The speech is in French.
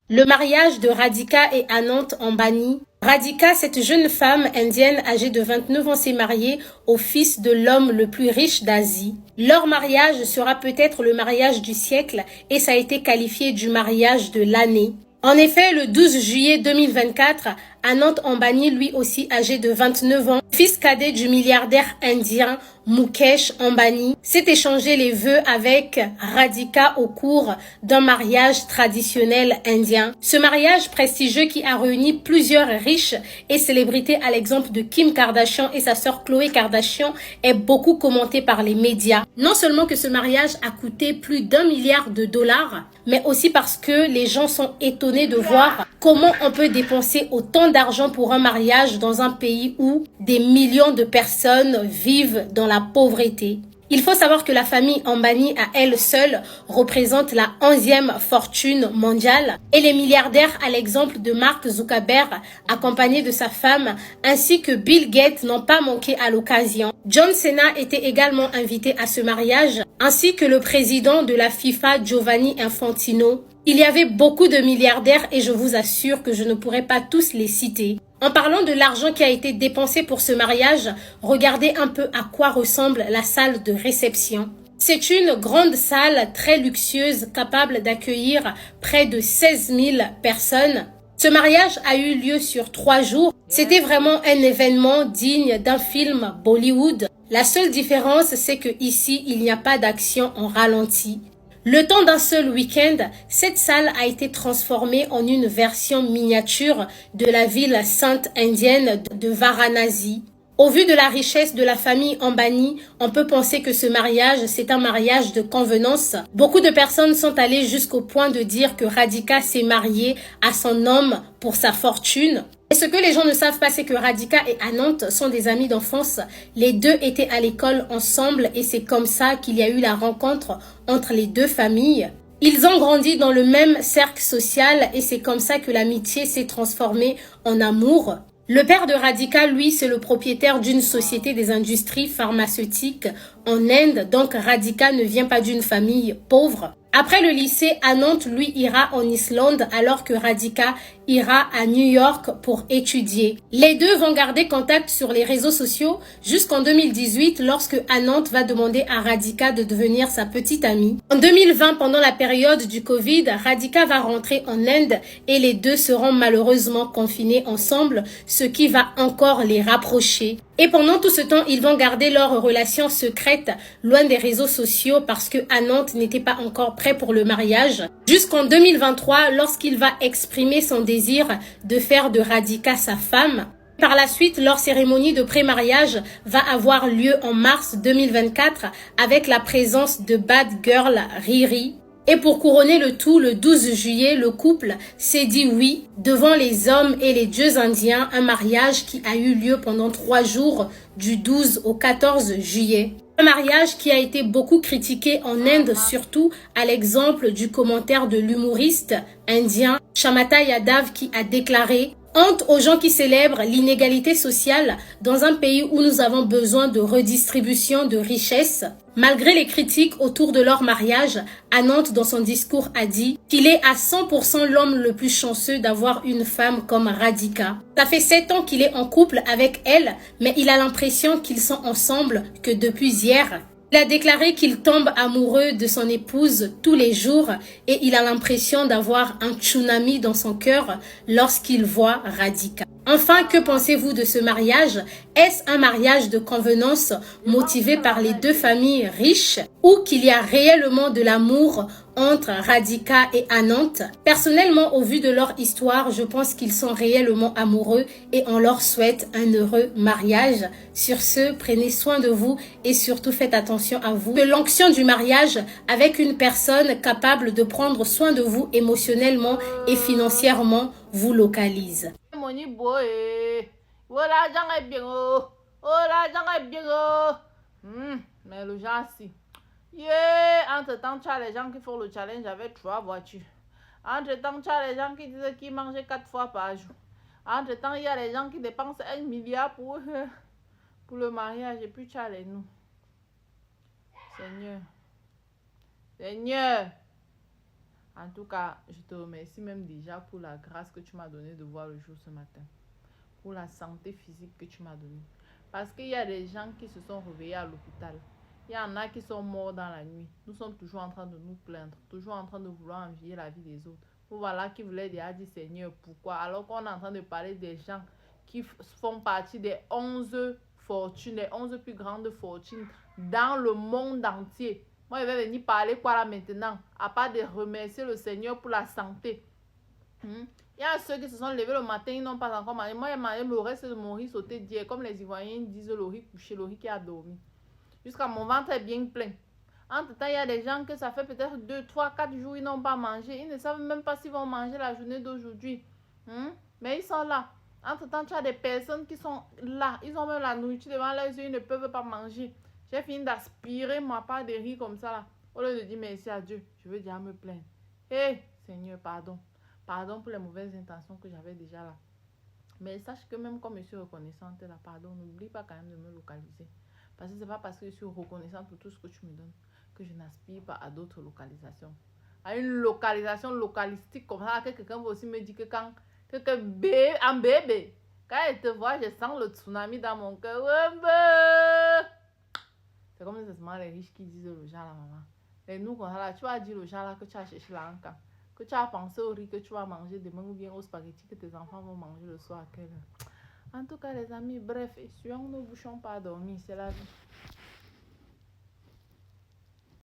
Le mariage de Radhika et Anant Ambani. Radhika, cette jeune femme indienne âgée de 29 ans, s'est mariée au fils de l'homme le plus riche d'Asie. Leur mariage sera peut-être le mariage du siècle et ça a été qualifié du mariage de l'année. En effet, le 12 juillet 2024, Anant Ambani, lui aussi âgé de 29 ans, fils cadet du milliardaire indien Mukesh Ambani, s'est échangé les vœux avec Radhika au cours d'un mariage traditionnel indien. Ce mariage prestigieux qui a réuni plusieurs riches et célébrités à l'exemple de Kim Kardashian et sa sœur Khloé Kardashian est beaucoup commenté par les médias. Non seulement que ce mariage a coûté plus d'1 milliard de dollars, mais aussi parce que les gens sont étonnés de voir comment on peut dépenser autant d'argent pour un mariage dans un pays où des millions de personnes vivent dans la pauvreté. Il faut savoir que la famille Ambani à elle seule représente la 11e fortune mondiale et les milliardaires à l'exemple de Mark Zuckerberg accompagné de sa femme ainsi que Bill Gates n'ont pas manqué à l'occasion. John Cena était également invité à ce mariage ainsi que le président de la FIFA Giovanni Infantino. Il y avait beaucoup de milliardaires et je vous assure que je ne pourrais pas tous les citer. En parlant de l'argent qui a été dépensé pour ce mariage, regardez un peu à quoi ressemble la salle de réception. C'est une grande salle très luxueuse capable d'accueillir près de 16 000 personnes. Ce mariage a eu lieu sur 3 jours. C'était vraiment un événement digne d'un film Bollywood. La seule différence, c'est que ici, il n'y a pas d'action en ralenti. Le temps d'un seul week-end, cette salle a été transformée en une version miniature de la ville sainte indienne de Varanasi. Au vu de la richesse de la famille Ambani, on peut penser que ce mariage, c'est un mariage de convenance. Beaucoup de personnes sont allées jusqu'au point de dire que Radhika s'est mariée à son homme pour sa fortune. Et ce que les gens ne savent pas, c'est que Radhika et Anant sont des amis d'enfance. Les deux étaient à l'école ensemble et c'est comme ça qu'il y a eu la rencontre entre les deux familles. Ils ont grandi dans le même cercle social et c'est comme ça que l'amitié s'est transformée en amour. Le père de Radhika, lui, c'est le propriétaire d'une société des industries pharmaceutiques en Inde, donc Radhika ne vient pas d'une famille pauvre. Après le lycée, Anant, lui, ira en Islande alors que Radhika ira à New York pour étudier. Les deux vont garder contact sur les réseaux sociaux jusqu'en 2018 lorsque Anant va demander à Radhika de devenir sa petite amie. En 2020, pendant la période du Covid, Radhika va rentrer en Inde et les deux seront malheureusement confinés ensemble, ce qui va encore les rapprocher. Et pendant tout ce temps, ils vont garder leur relation secrète loin des réseaux sociaux parce que Anant n'était pas encore prêt pour le mariage. Jusqu'en 2023, lorsqu'il va exprimer son désir de faire de Radhika sa femme. Par la suite, leur cérémonie de pré-mariage va avoir lieu en mars 2024 avec la présence de Bad Girl Riri. Et pour couronner le tout, le 12 juillet, le couple s'est dit oui devant les hommes et les dieux indiens, un mariage qui a eu lieu pendant 3 jours du 12 au 14 juillet. Un mariage qui a été beaucoup critiqué en Inde, surtout à l'exemple du commentaire de l'humoriste indien Shamata Yadav qui a déclaré « Honte aux gens qui célèbrent l'inégalité sociale dans un pays où nous avons besoin de redistribution de richesses. » Malgré les critiques autour de leur mariage, Anant dans son discours a dit qu'il est à 100% l'homme le plus chanceux d'avoir une femme comme Radhika. Ça fait 7 ans qu'il est en couple avec elle, mais il a l'impression qu'ils sont ensemble que depuis hier. Il a déclaré qu'il tombe amoureux de son épouse tous les jours et il a l'impression d'avoir un tsunami dans son cœur lorsqu'il voit Radhika. Enfin, que pensez-vous de ce mariage? Est-ce un mariage de convenance motivé par les deux familles riches ou qu'il y a réellement de l'amour entre Radhika et Anant? Personnellement, au vu de leur histoire, je pense qu'ils sont réellement amoureux et on leur souhaite un heureux mariage. Sur ce, prenez soin de vous et surtout faites attention à vous. Que l'onction du mariage avec une personne capable de prendre soin de vous émotionnellement et financièrement vous localise. Money boy, voilà, j'en ai bien, voilà, j'en ai bien, mais le genre si. Yeah, entre-temps, tu as les gens qui font le challenge avec 3 voitures. Entre-temps, tu as les gens qui disent qu'ils mangent 4 fois par jour. Entre-temps, il y a les gens qui dépensent 1 milliard pour le mariage et puis tu as les nous. Seigneur. Seigneur. En tout cas, je te remercie même déjà pour la grâce que tu m'as donnée de voir le jour ce matin. Pour la santé physique que tu m'as donnée. Parce qu'il y a des gens qui se sont réveillés à l'hôpital. Il y en a qui sont morts dans la nuit. Nous sommes toujours en train de nous plaindre, toujours en train de vouloir envier la vie des autres. Vous voilà qui voulait déjà dire Seigneur, pourquoi? Alors qu'on est en train de parler des gens qui font partie des 11 fortunes, les 11 plus grandes fortunes dans le monde entier. Moi, je vais venir parler quoi là maintenant? À part de remercier le Seigneur pour la santé. Il y a ceux qui se sont levés le matin, ils n'ont pas encore mangé. Moi, j'ai mangé le reste de mon riz sauté d'hier. Comme les Ivoiriens disent, le riz couché, le riz qui a dormi. Jusqu'à mon ventre est bien plein. Entre-temps, il y a des gens que ça fait peut-être 2, 3, 4 jours, ils n'ont pas mangé. Ils ne savent même pas s'ils vont manger la journée d'aujourd'hui. Mais ils sont là. Entre-temps, tu as des personnes qui sont là. Ils ont même la nourriture devant leurs yeux, ils ne peuvent pas manger. J'ai fini d'aspirer ma part de riz comme ça là. Au lieu de dire merci à Dieu, je veux déjà me plaindre. Hé, Seigneur, pardon. Pardon pour les mauvaises intentions que j'avais déjà là. Mais sache que même comme je suis reconnaissante là, pardon, n'oublie pas quand même de me localiser. Parce que c'est pas parce que je suis reconnaissante pour tout ce que tu me donnes que je n'aspire pas à d'autres localisations. À une localisation localistique comme ça, que quelqu'un va aussi me dire que quand un bébé, quand elle te voit, je sens le tsunami dans mon cœur. C'est comme nécessairement les riches qui disent le genre là, maman. Et nous, quand là, tu vas dire le genre là que tu as cherché là encore. Que tu as pensé au riz que tu vas manger demain ou bien au spaghetti que tes enfants vont manger le soir à quelle heure. En tout cas, les amis, bref, essuyons nos bouchons pas dormir, c'est la vie.